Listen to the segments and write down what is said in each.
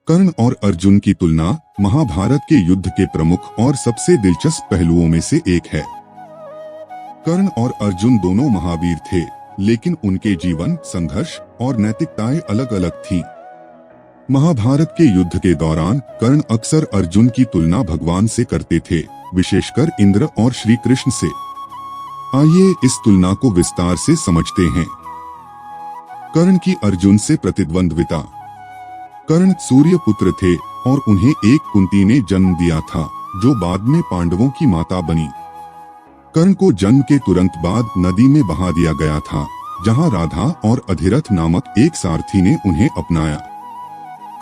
कर्ण और अर्जुन की तुलना महाभारत के युद्ध के प्रमुख और सबसे दिलचस्प पहलुओं में से एक है। कर्ण और अर्जुन दोनों महावीर थे, लेकिन उनके जीवन, संघर्ष और नैतिकताएं अलग अलग थीं। महाभारत के युद्ध के दौरान कर्ण अक्सर अर्जुन की तुलना भगवान से करते थे, विशेषकर इंद्र और श्री कृष्ण से। आइए इस तुलना को विस्तार से समझते हैं। कर्ण की अर्जुन से प्रतिद्वंद्विता। कर्ण सूर्य पुत्र थे और उन्हें एक कुंती ने जन्म दिया था, जो बाद में पांडवों की माता बनी। कर्ण को जन्म के तुरंत बाद नदी में बहा दिया गया था, जहां राधा और अधिरथ नामक एक सारथी ने उन्हें अपनाया।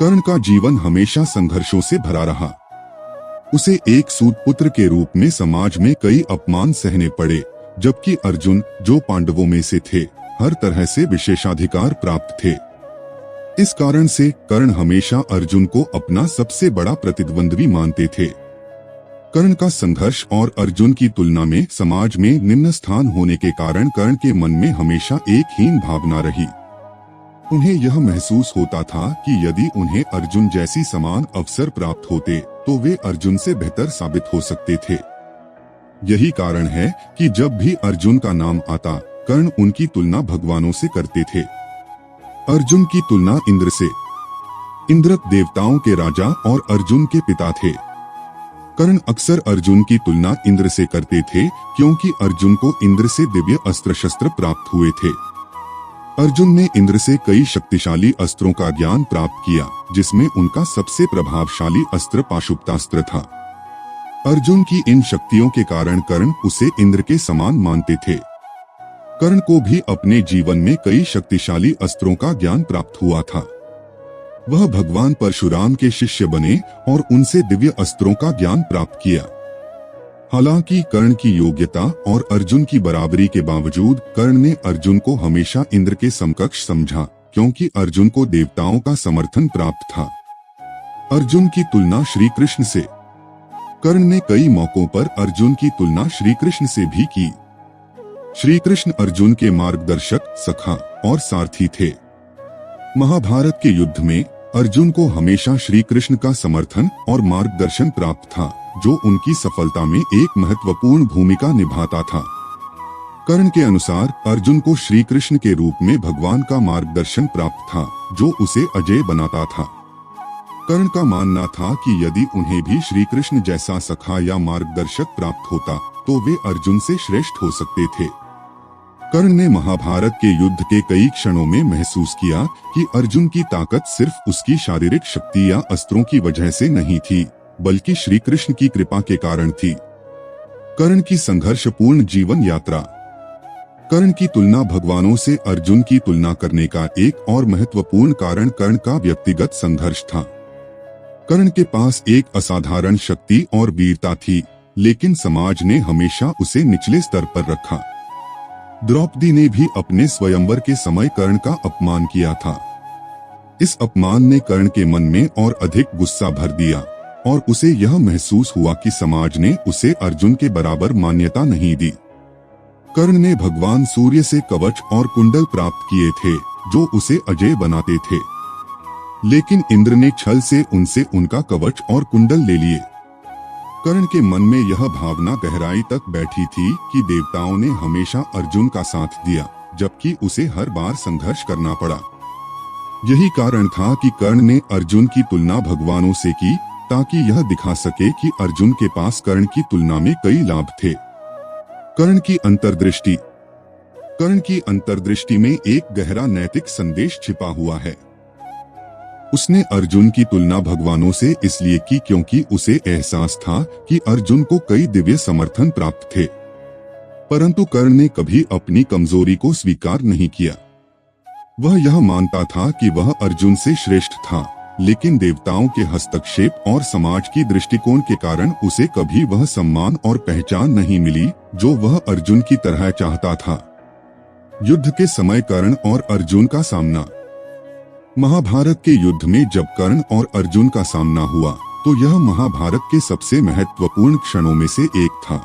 कर्ण का जीवन हमेशा संघर्षों से भरा रहा। उसे एक सूत पुत्र के रूप में समाज में कई अपमान सहने पड़े, जबकि अर्जुन, जो पांडवों में से थे, हर तरह से विशेषाधिकार प्राप्त थे। इस कारण से कर्ण हमेशा अर्जुन को अपना सबसे बड़ा प्रतिद्वंद्वी मानते थे। कर्ण का संघर्ष और अर्जुन की तुलना में समाज में निम्न स्थान होने के कारण कर्ण के मन में हमेशा एक हीन भावना रही। उन्हें यह महसूस होता था कि यदि उन्हें अर्जुन जैसी समान अवसर प्राप्त होते तो वे अर्जुन से बेहतर साबित हो सकते थे। यही कारण है कि जब भी अर्जुन का नाम आता, कर्ण उनकी तुलना भगवानों से करते थे। अर्जुन की तुलना इंद्र से। इंद्र देवताओं के राजा और अर्जुन के पिता थे। कर्ण अक्सर अर्जुन की तुलना इंद्र से करते थे, क्योंकि अर्जुन को इंद्र से दिव्य अस्त्र शस्त्र प्राप्त हुए थे। अर्जुन ने इंद्र से कई शक्तिशाली अस्त्रों का ज्ञान प्राप्त किया, जिसमें उनका सबसे प्रभावशाली अस्त्र पाशुपतास्त्र था। अर्जुन की इन शक्तियों के कारण कर्ण उसे इंद्र के समान मानते थे। कर्ण को भी अपने जीवन में कई शक्तिशाली अस्त्रों का ज्ञान प्राप्त हुआ था। वह भगवान परशुराम के शिष्य बने और उनसे दिव्य अस्त्रों का ज्ञान प्राप्त किया। हालांकि कर्ण की योग्यता और अर्जुन की बराबरी के बावजूद कर्ण ने अर्जुन को हमेशा इंद्र के समकक्ष समझा, क्योंकि अर्जुन को देवताओं का समर्थन प्राप्त था। अर्जुन की तुलना श्री कृष्ण से। कर्ण ने कई मौकों पर अर्जुन की तुलना श्री कृष्ण से भी की। श्री कृष्ण अर्जुन के मार्गदर्शक, सखा और सारथी थे। महाभारत के युद्ध में अर्जुन को हमेशा श्री कृष्ण का समर्थन और मार्गदर्शन प्राप्त था, जो उनकी सफलता में एक महत्वपूर्ण भूमिका निभाता था। कर्ण के अनुसार अर्जुन को श्री कृष्ण के रूप में भगवान का मार्गदर्शन प्राप्त था, जो उसे अजेय बनाता था। कर्ण का मानना था कि यदि उन्हें भी श्री कृष्ण जैसा सखा या मार्गदर्शक प्राप्त होता तो वे अर्जुन से श्रेष्ठ हो सकते थे। कर्ण ने महाभारत के युद्ध के कई क्षणों में महसूस किया कि अर्जुन की ताकत सिर्फ उसकी शारीरिक शक्ति या अस्त्रों की वजह से नहीं थी, बल्कि श्री कृष्ण की कृपा के कारण थी। कर्ण की संघर्षपूर्ण जीवन यात्रा। कर्ण की तुलना भगवानों से अर्जुन की तुलना करने का एक और महत्वपूर्ण कारण कर्ण का व्यक्तिगत संघर्ष था। कर्ण के पास एक असाधारण शक्ति और वीरता थी, लेकिन समाज ने हमेशा उसे निचले स्तर पर रखा। द्रौपदी ने भी अपने स्वयंवर के समय कर्ण का अपमान किया था। इस अपमान ने कर्ण के मन में और अधिक गुस्सा भर दिया और उसे यह महसूस हुआ कि समाज ने उसे अर्जुन के बराबर मान्यता नहीं दी। कर्ण ने भगवान सूर्य से कवच और कुंडल प्राप्त किए थे, जो उसे अजेय बनाते थे, लेकिन इंद्र ने छल से उनसे उनका कवच और कुंडल ले लिए। कर्ण के मन में यह भावना गहराई तक बैठी थी कि देवताओं ने हमेशा अर्जुन का साथ दिया, जबकि उसे हर बार संघर्ष करना पड़ा। यही कारण था कि कर्ण ने अर्जुन की तुलना भगवानों से की, ताकि यह दिखा सके कि अर्जुन के पास कर्ण की तुलना में कई लाभ थे। कर्ण की अंतर्दृष्टि। कर्ण की अंतर्दृष्टि में एक गहरा नैतिक संदेश छिपा हुआ है। उसने अर्जुन की तुलना भगवानों से इसलिए की क्योंकि उसे एहसास था कि अर्जुन को कई दिव्य समर्थन प्राप्त थे, परंतु कर्ण ने कभी अपनी कमजोरी को स्वीकार नहीं किया। वह यह मानता था कि वह अर्जुन से श्रेष्ठ था, लेकिन देवताओं के हस्तक्षेप और समाज की दृष्टिकोण के कारण उसे कभी वह सम्मान और पहचान नहीं मिली जो वह अर्जुन की तरह चाहता था। युद्ध के समय कर्ण और अर्जुन का सामना। महाभारत के युद्ध में जब कर्ण और अर्जुन का सामना हुआ तो यह महाभारत के सबसे महत्वपूर्ण क्षणों में से एक था।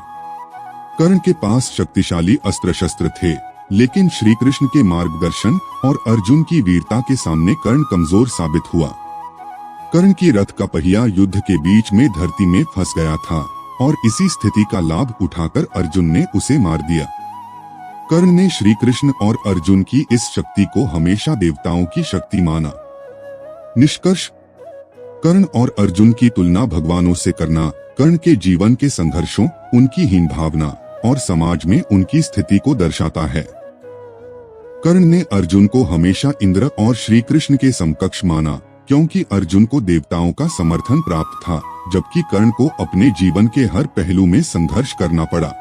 कर्ण के पास शक्तिशाली अस्त्र शस्त्र थे, लेकिन श्री कृष्ण के मार्गदर्शन और अर्जुन की वीरता के सामने कर्ण कमजोर साबित हुआ। कर्ण की रथ का पहिया युद्ध के बीच में धरती में फंस गया था और इसी स्थिति का लाभ उठाकर अर्जुन ने उसे मार दिया। कर्ण ने श्री कृष्ण और अर्जुन की इस शक्ति को हमेशा देवताओं की शक्ति माना। निष्कर्ष, कर्ण और अर्जुन की तुलना भगवानों से करना कर्ण के जीवन के संघर्षों, उनकी हीन भावना और समाज में उनकी स्थिति को दर्शाता है। कर्ण ने अर्जुन को हमेशा इंद्र और श्री कृष्ण के समकक्ष माना, क्योंकि अर्जुन को देवताओं का समर्थन प्राप्त था, जबकि कर्ण को अपने जीवन के हर पहलू में संघर्ष करना पड़ा।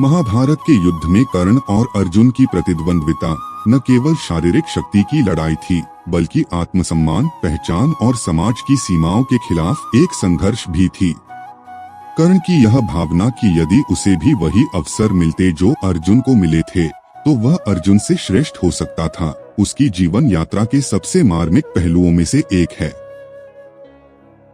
महाभारत के युद्ध में कर्ण और अर्जुन की प्रतिद्वंद्विता न केवल शारीरिक शक्ति की लड़ाई थी, बल्कि आत्मसम्मान, पहचान और समाज की सीमाओं के खिलाफ एक संघर्ष भी थी। कर्ण की यह भावना कि यदि उसे भी वही अवसर मिलते जो अर्जुन को मिले थे, तो वह अर्जुन से श्रेष्ठ हो सकता था, उसकी जीवन यात्रा के सबसे मार्मिक पहलुओं में से एक है।